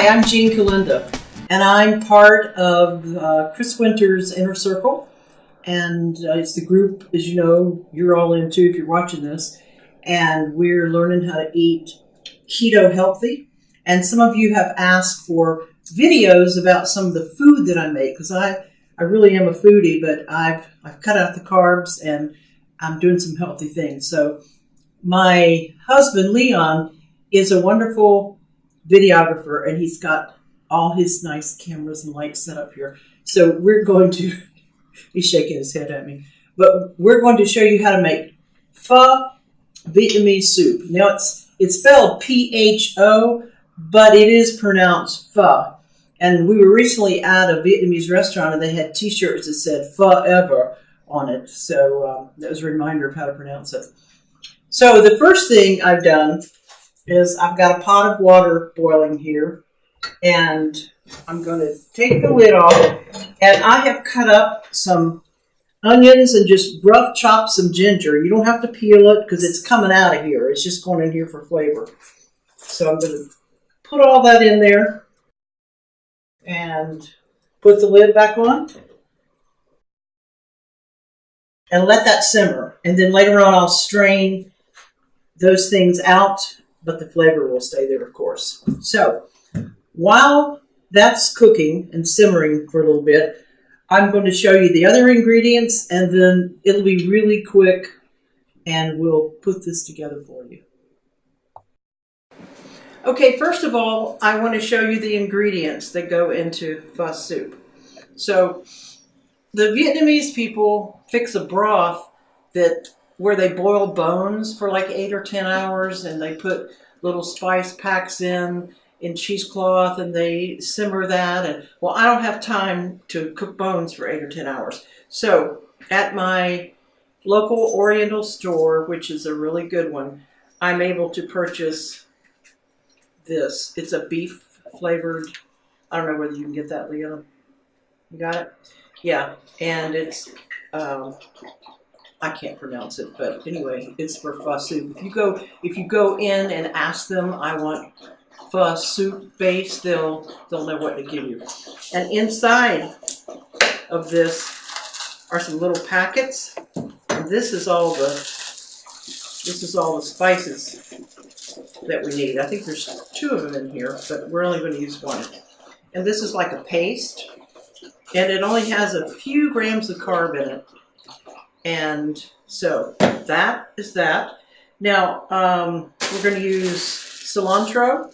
Hi, I'm Jeanne and I'm part of Chris Winter's Inner Circle, and it's the group, as you know, you're all into if you're watching this, and we're learning how to eat keto healthy. And some of you have asked for videos about some of the food that I make, because I really am a foodie, but I've cut out the carbs and I'm doing some healthy things. So my husband, Leon, is a wonderful videographer, and he's got all his nice cameras and lights set up here. So we're going to, he's shaking his head at me, but we're going to show you how to make pho Vietnamese soup. Now it's spelled P-H-O, but it is pronounced pho. And we were recently at a Vietnamese restaurant, and they had t-shirts that said forever on it. So that was a reminder of how to pronounce it. So the first thing I've done is I've got a pot of water boiling here, and I'm going to take the lid off, and I have cut up some onions and just rough chop some ginger. You don't have to peel it because it's coming out of here. It's just going in here for flavor. So I'm going to put all that in there and put the lid back on and let that simmer. And then later on I'll strain those things out, but the flavor will stay there, of course. So while that's cooking and simmering for a little bit, I'm going to show you the other ingredients, and then it'll be really quick, and we'll put this together for you. Okay, first of all, I want to show you the ingredients that go into pho soup. So the Vietnamese people fix a broth where they boil bones for like 8 or 10 hours, and they put little spice packs in cheesecloth, and they simmer that. And well, I don't have time to cook bones for 8 or 10 hours. So at my local Oriental store, which is a really good one, I'm able to purchase this. It's a beef flavored, I don't know whether you can get that, Leon. You got it? Yeah, and it's, I can't pronounce it, but anyway, it's for pho soup. If you go in and ask them, I want pho soup base, they'll know what to give you. And inside of this are some little packets, and this is all the spices that we need. I think there's 2 of them in here, but we're only going to use 1. And this is like a paste, and it only has a few grams of carb in it. And so that is that. Now we're going to use cilantro,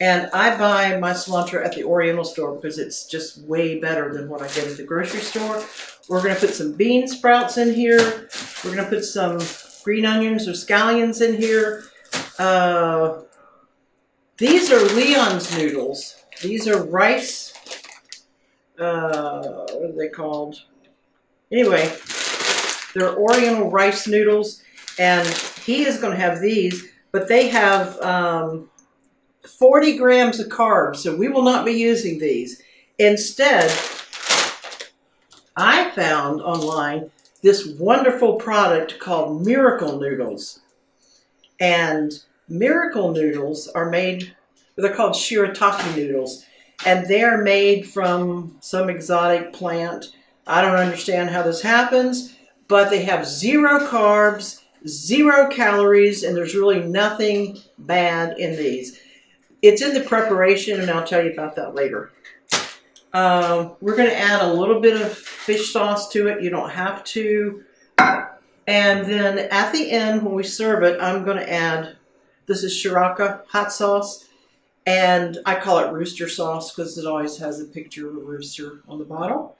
and I buy my cilantro at the Oriental store because it's just way better than what I get at the grocery store. We're going to put some bean sprouts in here. We're going to put some green onions or scallions in here. These are Leon's noodles. These are rice, what are they called? Anyway, they're Oriental rice noodles, and he is going to have these, but they have 40 grams of carbs, so we will not be using these. Instead, I found online this wonderful product called Miracle Noodles. And Miracle Noodles are made, they're called shirataki noodles, and they're made from some exotic plant. I don't understand how this happens, but they have 0 carbs, 0 calories, and there's really nothing bad in these. It's in the preparation, and I'll tell you about that later. We're going to add a little bit of fish sauce to it. You don't have to. And then at the end, when we serve it, I'm going to add, this is Shiraka hot sauce, and I call it rooster sauce because it always has a picture of a rooster on the bottle.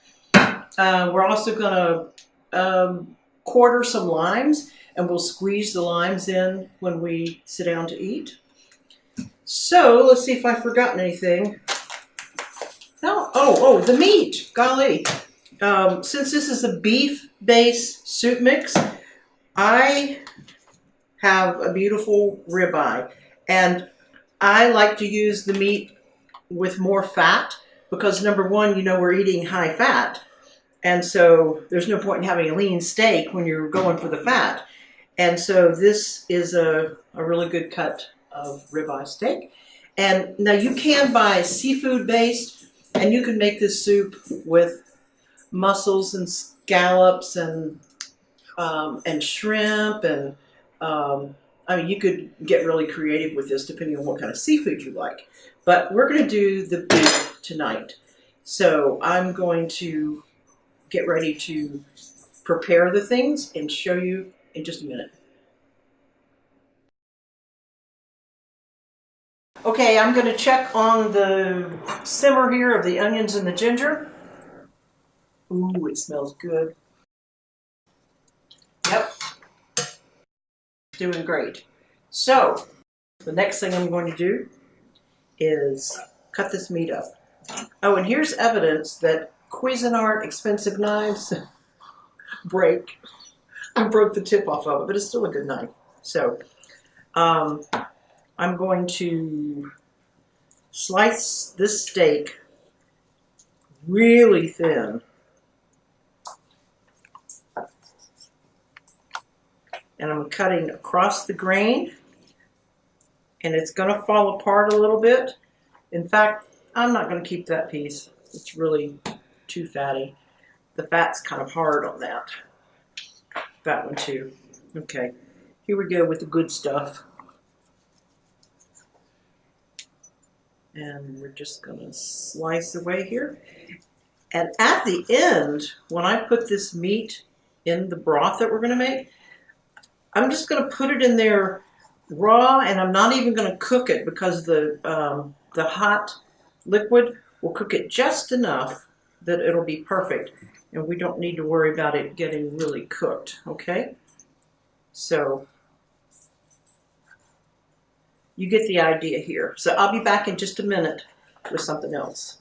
We're also going to quarter some limes, and we'll squeeze the limes in when we sit down to eat. So let's see if I've forgotten anything. No, oh, the meat, golly. Since this is a beef-based soup mix, I have a beautiful ribeye, and I like to use the meat with more fat because, number one, you know we're eating high fat, and so there's no point in having a lean steak when you're going for the fat. And so this is a really good cut of ribeye steak. And now you can buy seafood based, and you can make this soup with mussels and scallops and shrimp I mean, you could get really creative with this depending on what kind of seafood you like. But we're going to do the beef tonight. So I'm going to get ready to prepare the things and show you in just a minute. Okay, I'm going to check on the simmer here of the onions and the ginger. Ooh, it smells good. Yep, doing great. So, the next thing I'm going to do is cut this meat up. Oh, and here's evidence that Cuisinart expensive knives break. I broke the tip off of it, but it's still a good knife. So, I'm going to slice this steak really thin. And I'm cutting across the grain. And it's going to fall apart a little bit. In fact, I'm not going to keep that piece. It's really too fatty. The fat's kind of hard on that. That one too. Okay, here we go with the good stuff. And we're just going to slice away here. And at the end, when I put this meat in the broth that we're going to make, I'm just going to put it in there raw, and I'm not even going to cook it because the hot liquid will cook it just enough that it'll be perfect, and we don't need to worry about it getting really cooked, okay? So you get the idea here. So I'll be back in just a minute with something else.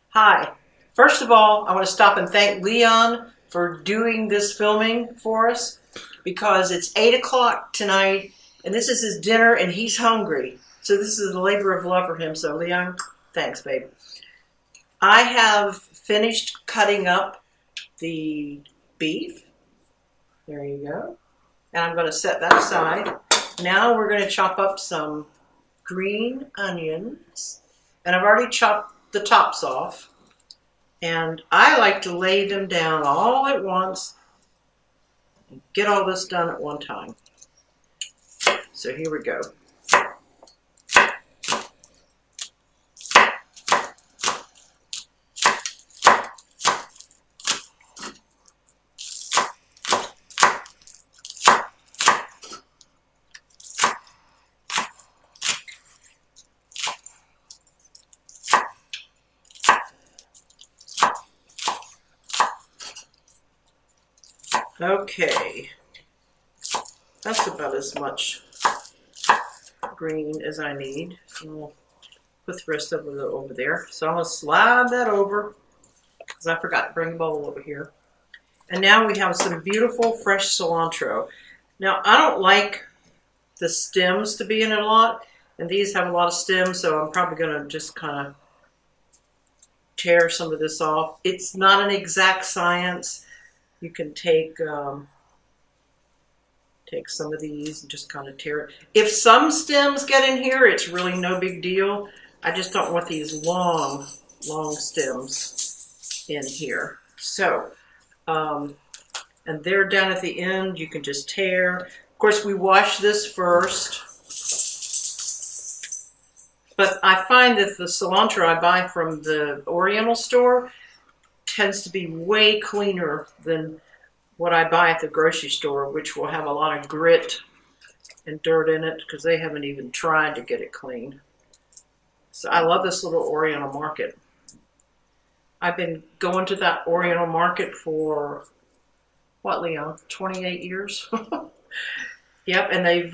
Hi. First of all, I want to stop and thank Leon for doing this filming for us, because it's 8 o'clock tonight and this is his dinner and he's hungry. So this is a labor of love for him. So Leon, thanks, babe. I have finished cutting up the beef. There you go. And I'm going to set that aside. Now we're going to chop up some green onions. And I've already chopped the tops off. And I like to lay them down all at once and get all this done at one time. So here we go. Okay, that's about as much green as I need. I'll put the rest of it over there. So I'm going to slide that over because I forgot to bring the bowl over here. And now we have some beautiful fresh cilantro. Now I don't like the stems to be in it a lot, and these have a lot of stems, so I'm probably going to just kind of tear some of this off. It's not an exact science. You can take some of these and just kind of tear it. If some stems get in here, it's really no big deal. I just don't want these long stems in here. So, and they're down at the end. You can just tear. Of course, we wash this first. But I find that the cilantro I buy from the Oriental store tends to be way cleaner than what I buy at the grocery store, which will have a lot of grit and dirt in it because they haven't even tried to get it clean. So I love this little Oriental market. I've been going to that Oriental market for, what, Leon, 28 years? Yep, and they've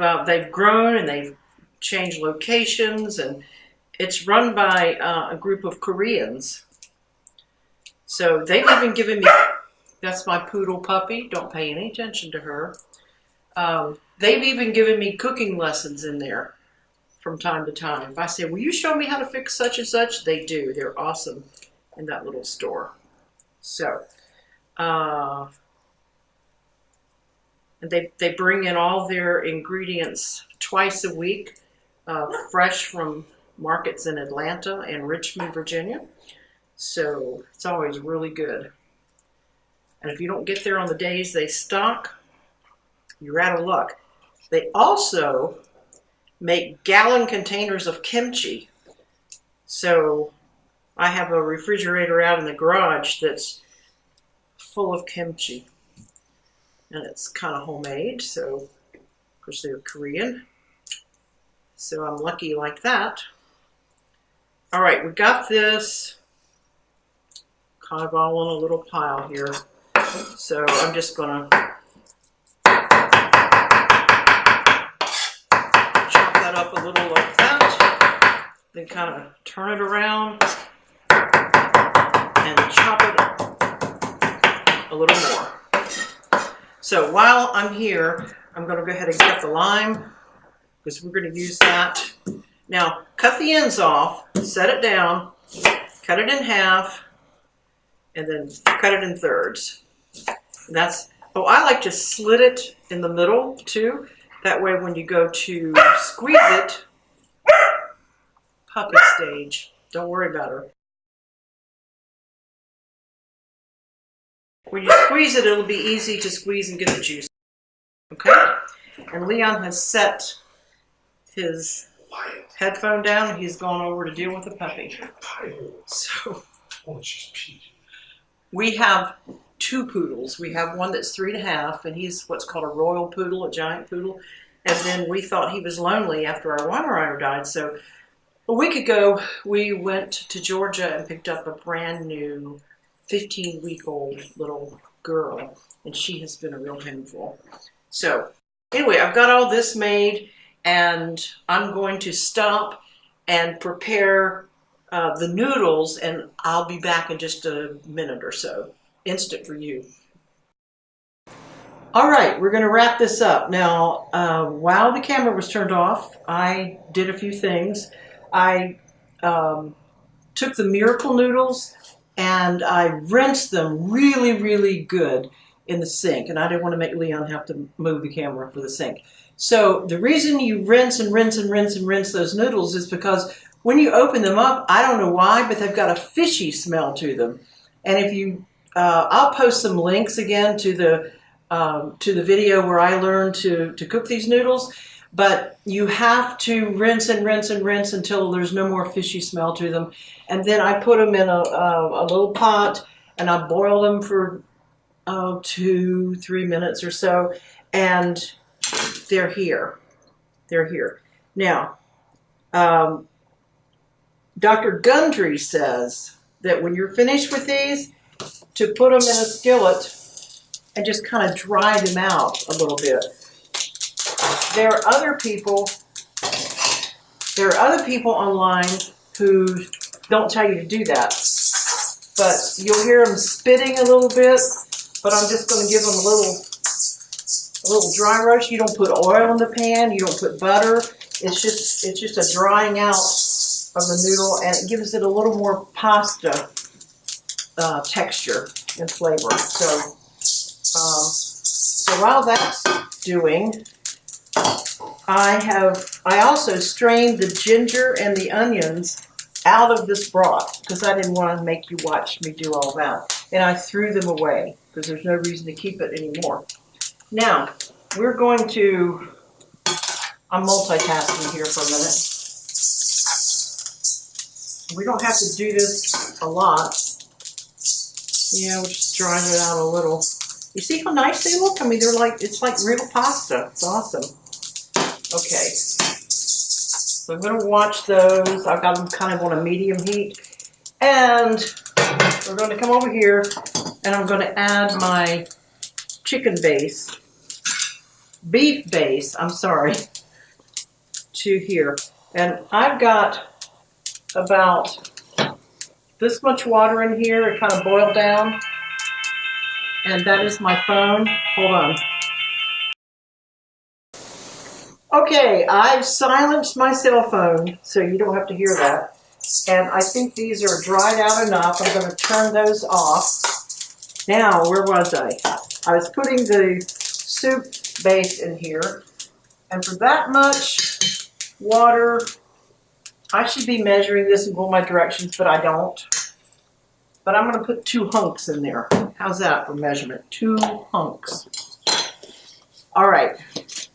grown and they've changed locations, and it's run by a group of Koreans. So they've even given me, that's my poodle puppy, don't pay any attention to her. They've even given me cooking lessons in there from time to time. If I say, will you show me how to fix such and such? They do. They're awesome in that little store. So, And they bring in all their ingredients twice a week, fresh from markets in Atlanta and Richmond, Virginia. So it's always really good. And if you don't get there on the days they stock, you're out of luck. They also make gallon containers of kimchi. So I have a refrigerator out in the garage that's full of kimchi. And it's kind of homemade, so of course they're Korean. So I'm lucky like that. All right, we got this kind of all in a little pile here. So I'm just gonna chop that up a little like that, then kind of turn it around and chop it a little more. So while I'm here, I'm going to go ahead and get the lime because we're going to use that. Now, cut the ends off, set it down, cut it in half, and then cut it in thirds. And that's, oh, I like to slit it in the middle too. That way when you go to squeeze it, puppy stage, don't worry about her. When you squeeze it, it'll be easy to squeeze and get the juice. Okay? And Leon has set his headphone down. He's gone over to deal with the puppy. So we have two poodles. We have one that's 3.5, and he's what's called a royal poodle, a giant poodle. And then we thought he was lonely after our Weimaraner died. So a week ago, we went to Georgia and picked up a brand new 15-week-old little girl, and she has been a real handful. So anyway, I've got all this made, and I'm going to stop and prepare the noodles, and I'll be back in just a minute or so. Instant for you. All right, we're going to wrap this up. Now, while the camera was turned off, I did a few things. I took the Miracle noodles and I rinsed them really, really good in the sink. And I didn't want to make Leon have to move the camera for the sink. So the reason you rinse and rinse and rinse and rinse those noodles is because when you open them up, I don't know why, but they've got a fishy smell to them. And if you, I'll post some links again to the video where I learned to cook these noodles. But you have to rinse and rinse and rinse until there's no more fishy smell to them. And then I put them in a little pot, and I boil them for 2-3 minutes or so, and they're here. They're here. Now, Dr. Gundry says that when you're finished with these, to put them in a skillet and just kind of dry them out a little bit. There are other people online who don't tell you to do that. But you'll hear them spitting a little bit, but I'm just going to give them a little dry roast. You don't put oil in the pan, you don't put butter. It's just a drying out of the noodle, and it gives it a little more pasta texture and flavor. So while that's doing, I also strained the ginger and the onions out of this broth because I didn't want to make you watch me do all that. And I threw them away because there's no reason to keep it anymore. Now, we're going to, I'm multitasking here for a minute. We don't have to do this a lot. Yeah, we're just drying it out a little. You see how nice they look? I mean, it's like real pasta. It's awesome. Okay, so I'm going to watch those. I've got them kind of on a medium heat. And we're going to come over here, and I'm going to add my beef base, I'm sorry, to here. And I've got about this much water in here. It kind of boiled down. And that is my phone. Hold on. Okay, I've silenced my cell phone so you don't have to hear that. And I think these are dried out enough. I'm going to turn those off. Now, where was I? I was putting the soup base in here. And for that much water, I should be measuring this and going my directions, but I don't. But I'm going to put 2 hunks in there. How's that for measurement? 2 hunks. All right.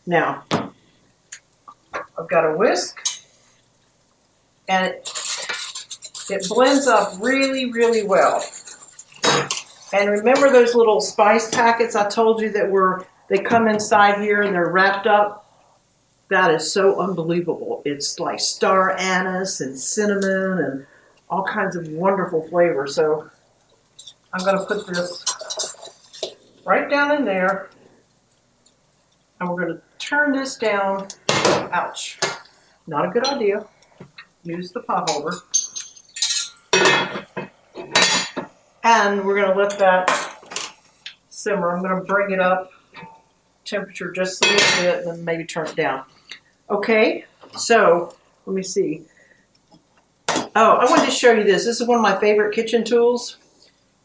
Now, I've got a whisk. And it blends up really, really well. And remember those little spice packets I told you that they come inside here and they're wrapped up? That is so unbelievable. It's like star anise and cinnamon and all kinds of wonderful flavors. So I'm going to put this right down in there. And we're going to turn this down. Ouch. Not a good idea. Use the pot holder. And we're going to let that simmer. I'm going to bring it up temperature just a little bit and then maybe turn it down. Okay, so let me see. Oh, I wanted to show you this. This is one of my favorite kitchen tools.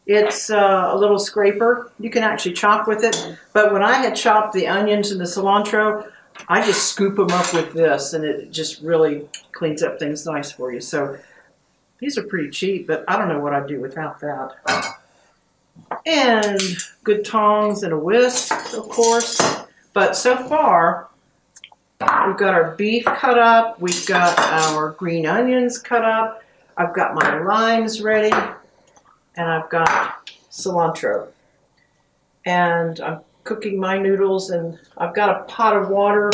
It's a little scraper. You can actually chop with it. But when I had chopped the onions and the cilantro, I just scoop them up with this, and it just really cleans up things nice for you. So these are pretty cheap, but I don't know what I'd do without that. And good tongs and a whisk, of course. But so far, we've got our beef cut up. We've got our green onions cut up. I've got my limes ready. And I've got cilantro. And I'm cooking my noodles. And I've got a pot of water.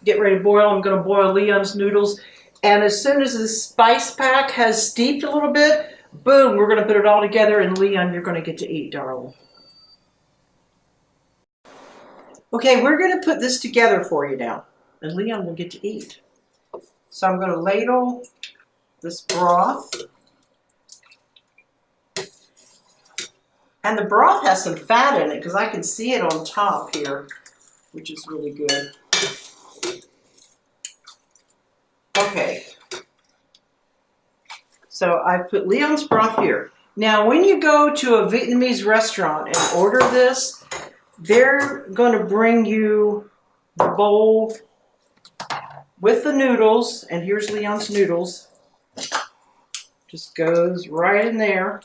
Get ready to boil. I'm going to boil Leon's noodles. And as soon as the spice pack has steeped a little bit, boom, we're going to put it all together. And Leon, you're going to get to eat, darling. Okay, we're going to put this together for you now, and Leon will get to eat. So I'm going to ladle this broth. And the broth has some fat in it because I can see it on top here, which is really good. Okay. So I put Leon's broth here. Now, when you go to a Vietnamese restaurant and order this, they're going to bring you the bowl with the noodles, and here's Leon's noodles. Just goes right in there.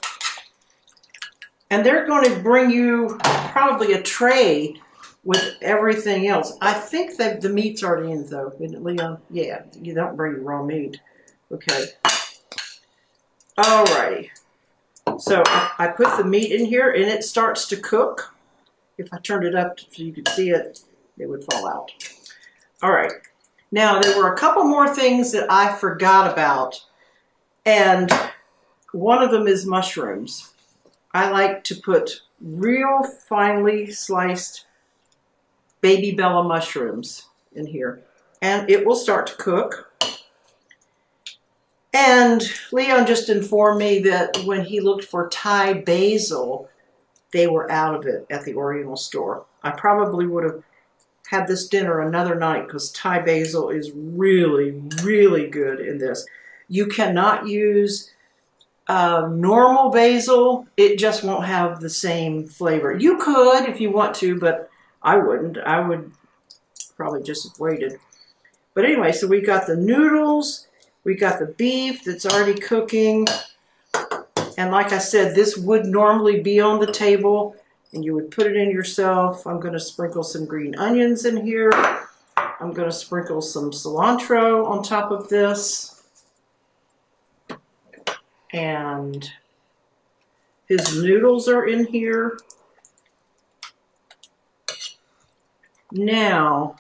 And they're going to bring you probably a tray with everything else. I think that the meat's already in, though, isn't it, Leon? Yeah, you don't bring raw meat. Okay. Alrighty. So I put the meat in here, and it starts to cook. If I turned it up so you could see it, it would fall out. All right. Now, there were a couple more things that I forgot about, and one of them is mushrooms. I like to put real finely sliced baby Bella mushrooms in here, and it will start to cook. And Leon just informed me that when he looked for Thai basil, they were out of it at the Oriental store. I probably would have had this dinner another night because Thai basil is really, really good in this. You cannot use normal basil. It just won't have the same flavor. You could if you want to, but I wouldn't. I would probably just have waited. But anyway, so we got the noodles. We got the beef that's already cooking. And like I said, this would normally be on the table, and you would put it in yourself. I'm going to sprinkle some green onions in here. I'm going to sprinkle some cilantro on top of this. And his noodles are in here. Now,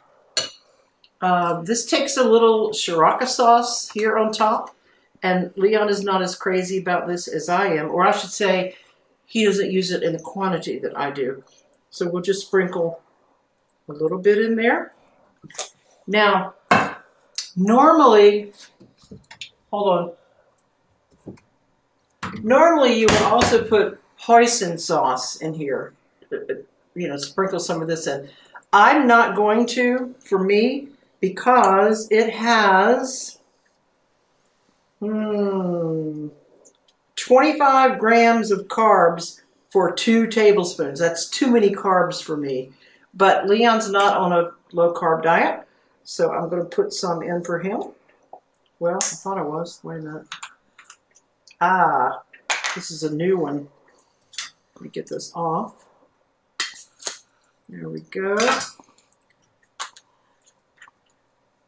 this takes a little sriracha sauce here on top. And Leon is not as crazy about this as I am. Or I should say, he doesn't use it in the quantity that I do. So we'll just sprinkle a little bit in there. Now, normally, hold on. Normally you would also put hoisin sauce in here. You know, sprinkle some of this in. I'm not going to, for me, because it has 25 grams of carbs for 2 tablespoons. That's too many carbs for me. But Leon's not on a low-carb diet, so I'm going to put some in for him. Well, I thought I was. Wait a minute. Ah, this is a new one. Let me get this off. There we go.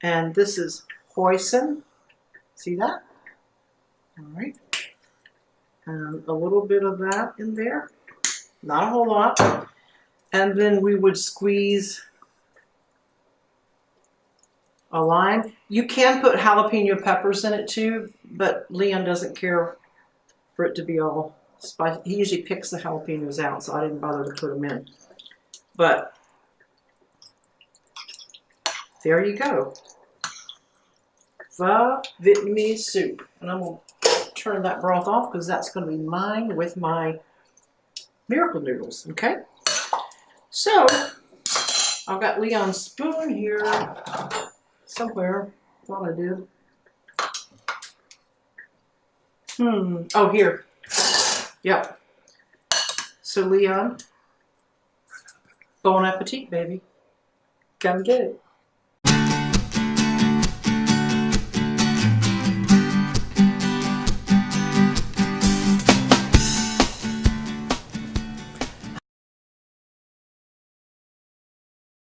And this is hoisin. See that? All right. And a little bit of that in there. Not a whole lot. And then we would squeeze a lime. You can put jalapeno peppers in it too, but Leon doesn't care for it to be all spicy. He usually picks the jalapenos out, so I didn't bother to put them in. But there you go. The Vietnamese soup. And I'm going to turn that broth off because that's going to be mine with my miracle noodles, okay? So, I've got Leon's spoon here somewhere. Thought I did. Oh, here. Yep. So, Leon, bon appetit, baby. Come get it.